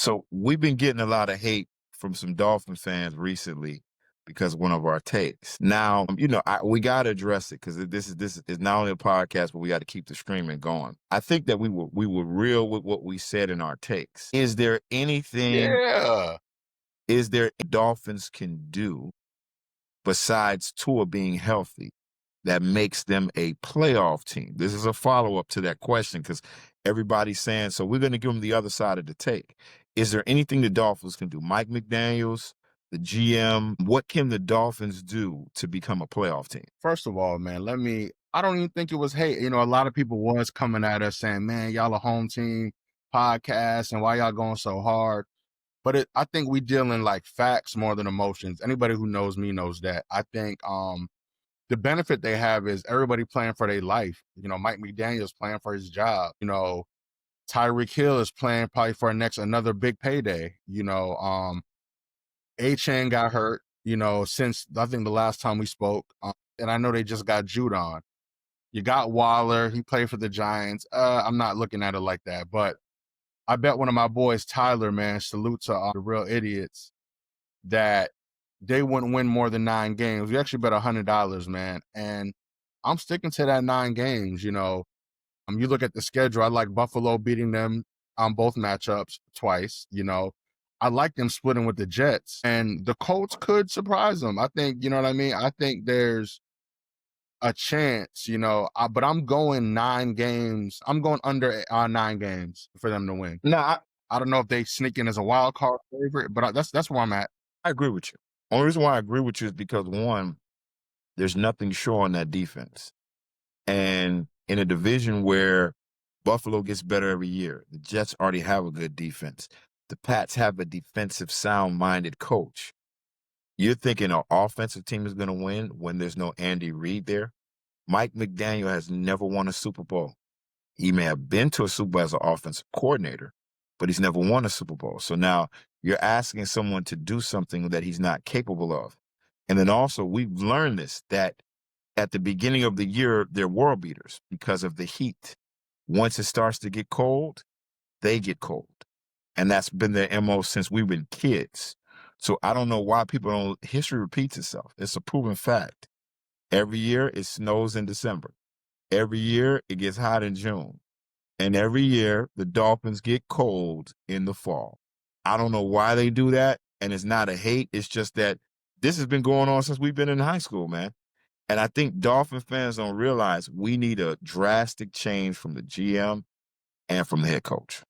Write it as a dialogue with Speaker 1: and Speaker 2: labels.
Speaker 1: So we've been getting a lot of hate from some Dolphin fans recently because of one of our takes. Now, we got to address it because this is not only a podcast, but we got to keep the streaming going. I think that we were real with what we said in our takes. Is there anything?
Speaker 2: Yeah.
Speaker 1: Is there Dolphins can do besides Tua being healthy that makes them a playoff team? This is a follow-up to that question because everybody's saying, so we're going to give them the other side of the take. Is there anything the Dolphins can do? Mike McDaniels, the GM, what can the Dolphins do to become a playoff team?
Speaker 2: First of all, man, I don't even think it was hate. A lot of people was coming at us saying, man, y'all a home team podcast and why y'all going so hard? But I think we deal in like facts more than emotions. Anybody who knows me knows that. I think the benefit they have is everybody playing for their life. Mike McDaniel's playing for his job. Tyreek Hill is playing probably for another big payday. A-Chan got hurt, since I think the last time we spoke. And I know they just got Judon. You got Waller. He played for the Giants. I'm not looking at it like that. But I bet one of my boys, Tyler, man, salute to the real idiots, that they wouldn't win more than 9 games. We actually bet $100, man. And I'm sticking to that 9 games, You look at the schedule, I like Buffalo beating them on both matchups twice, I like them splitting with the Jets. And the Colts could surprise them. I think, you know what I mean? I think there's a chance, but I'm going 9 games. I'm going under 9 games for them to win.
Speaker 1: No,
Speaker 2: I don't know if they sneak in as a wild card favorite, but that's where I'm at.
Speaker 1: I agree with you. Only reason why I agree with you is because, one, there's nothing sure on that defense. And in a division where Buffalo gets better every year, the Jets already have a good defense. The Pats have a defensive, sound-minded coach. You're thinking an offensive team is going to win when there's no Andy Reid there? Mike McDaniel has never won a Super Bowl. He may have been to a Super Bowl as an offensive coordinator, but he's never won a Super Bowl. So now you're asking someone to do something that he's not capable of. And then also, we've learned this, that at the beginning of the year, they're world beaters because of the heat. Once it starts to get cold, they get cold. And that's been their MO since we've been kids. So I don't know why people don't. History repeats itself. It's a proven fact. Every year it snows in December. Every year it gets hot in June. And every year the Dolphins get cold in the fall. I don't know why they do that. And it's not a hate. It's just that this has been going on since we've been in high school, man. And I think Dolphin fans don't realize we need a drastic change from the GM and from the head coach.